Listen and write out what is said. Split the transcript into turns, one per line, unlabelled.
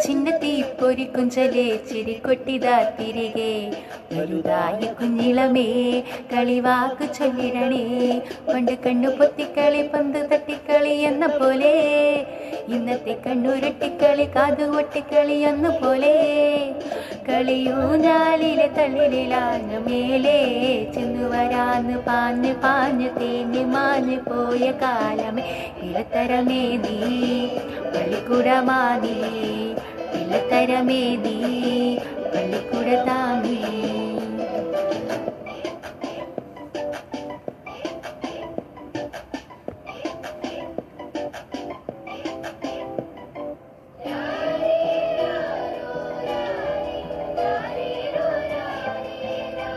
ചിന്നത്തി പൊരിക്കുഞ്ചലേ ചിരിക്കൊട്ടിതാ തിരികെ വലുതായ കുഞ്ഞിളമേ കളിവാക്ക് ചൊല്ലിടണേ പണ്ട് കണ്ണു പൊത്തിക്കളി പന്ത് തട്ടിക്കളി എന്ന പോലെ ഇന്നത്തെ കണ്ണുരുട്ടിക്കളി കാതുകൊട്ടിക്കളി എന്ന പോലെ കളിയൂഞ്ഞാലിലെ തളിരിലാഞ്ഞു മേലേ ചെന്നു വരാന്ന് പാഞ്ഞ് പാഞ്ഞ് തേഞ്ഞ് മാഞ്ഞ് പോയ കാലമേ ഇളത്തരമേ നീ പള്ളിക്കൂടമാ നീ ഇളത്തരമേ നീ പള്ളിക്കൂടത്താമേ.